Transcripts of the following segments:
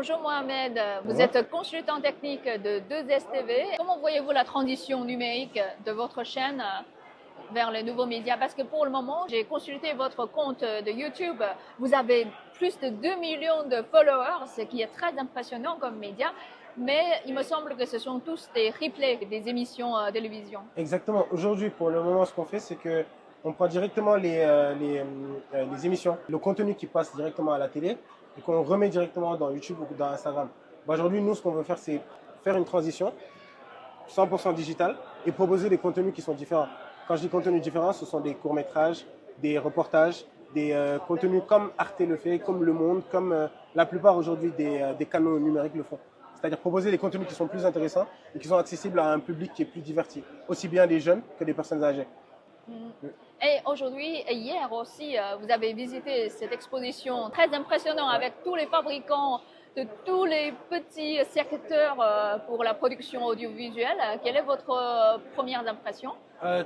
Bonjour Mohamed, vous êtes consultant technique de 2STV. Comment voyez-vous la transition numérique de votre chaîne vers les nouveaux médias? Parce que pour le moment, j'ai consulté votre compte de YouTube. Vous avez plus de 2 millions de followers, ce qui est très impressionnant comme média. Mais il me semble que ce sont tous des replays des émissions télévision. Exactement. Aujourd'hui, pour le moment, ce qu'on fait, c'est que on prend directement les émissions, le contenu qui passe directement à la télé et qu'on remet directement dans YouTube ou dans Instagram. Aujourd'hui, nous, ce qu'on veut faire, c'est faire une transition 100% digitale et proposer des contenus qui sont différents. Quand je dis contenus différents, ce sont des courts-métrages, des reportages, des contenus comme Arte le fait, comme Le Monde, comme la plupart aujourd'hui des canaux numériques le font. C'est-à-dire proposer des contenus qui sont plus intéressants et qui sont accessibles à un public qui est plus diverti, aussi bien des jeunes que des personnes âgées. Et aujourd'hui, et hier aussi, vous avez visité cette exposition très impressionnante avec tous les fabricants de tous les petits secteurs pour la production audiovisuelle. Quelle est votre première impression?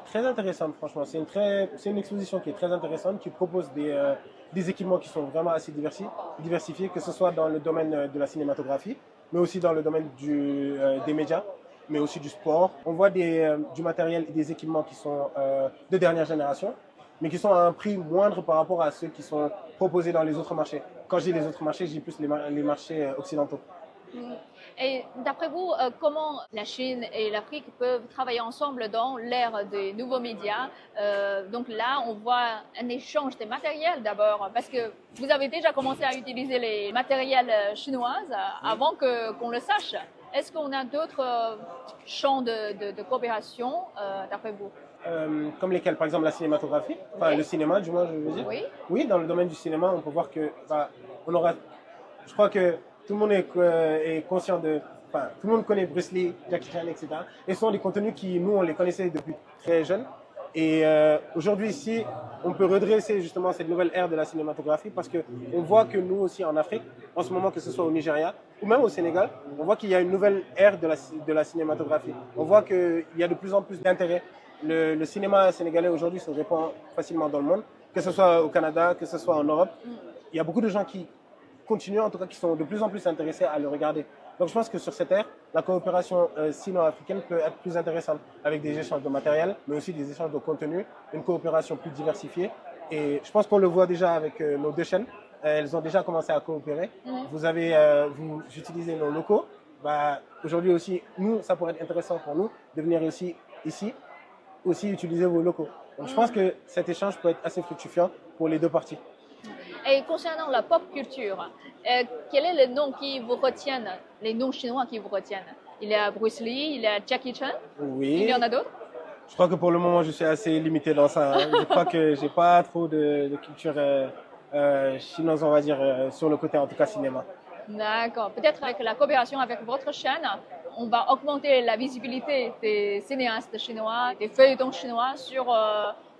Très intéressante, franchement. C'est une exposition qui est très intéressante, qui propose des équipements qui sont vraiment assez diversifiés, que ce soit dans le domaine de la cinématographie, mais aussi dans le domaine des médias, mais aussi du sport. On voit du matériel et des équipements qui sont de dernière génération, mais qui sont à un prix moindre par rapport à ceux qui sont proposés dans les autres marchés. Quand je dis les autres marchés, je dis plus les marchés occidentaux. Et d'après vous, comment la Chine et l'Afrique peuvent travailler ensemble dans l'ère des nouveaux médias? Donc là, on voit un échange des matériels d'abord, parce que vous avez déjà commencé à utiliser les matériels chinoises avant qu'on le sache. Est-ce qu'on a d'autres champs de coopération d'après vous? Comme lesquels, par exemple la cinématographie, enfin le cinéma du moins je veux dire. Oui. Oui, dans le domaine du cinéma, on peut voir que je crois que tout le monde est conscient tout le monde connaît Bruce Lee, Jackie Chan, etc. Et ce sont des contenus qui, nous, on les connaissait depuis très jeunes. Et aujourd'hui ici, on peut redresser justement cette nouvelle ère de la cinématographie parce qu'on voit que nous aussi en Afrique, en ce moment que ce soit au Nigeria ou même au Sénégal, on voit qu'il y a une nouvelle ère de la cinématographie. On voit qu'il y a de plus en plus d'intérêt. Le cinéma sénégalais aujourd'hui se répand facilement dans le monde, que ce soit au Canada, que ce soit en Europe. Il y a beaucoup de gens qui continuent, en tout cas qui sont de plus en plus intéressés à le regarder. Donc je pense que sur cette ère, la coopération sino-africaine peut être plus intéressante avec des échanges de matériel, mais aussi des échanges de contenu, une coopération plus diversifiée. Et je pense qu'on le voit déjà avec nos deux chaînes. Elles ont déjà commencé à coopérer. Vous utilisez nos locaux. Aujourd'hui aussi, nous, ça pourrait être intéressant pour nous de venir ici aussi utiliser vos locaux. Donc je pense que cet échange peut être assez fructifiant pour les deux parties. Et concernant la pop culture, quels sont les noms qui vous retiennent, les noms chinois qui vous retiennent? Il y a Bruce Lee, il y a Jackie Chan. Oui. Il y en a d'autres? Je crois que pour le moment, je suis assez limité dans ça. Je crois que j'ai pas trop de culture chinoise, on va dire, sur le côté, en tout cas, cinéma. D'accord. Peut-être avec la coopération avec votre chaîne, on va augmenter la visibilité des cinéastes chinois, des feuilletons chinois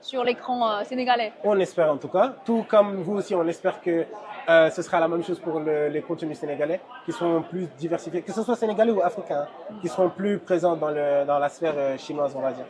sur l'écran sénégalais. On espère en tout cas, tout comme vous aussi, on espère que ce sera la même chose pour les contenus sénégalais, qui seront plus diversifiés, que ce soit sénégalais ou africains, qui seront plus présents dans la sphère chinoise, on va dire.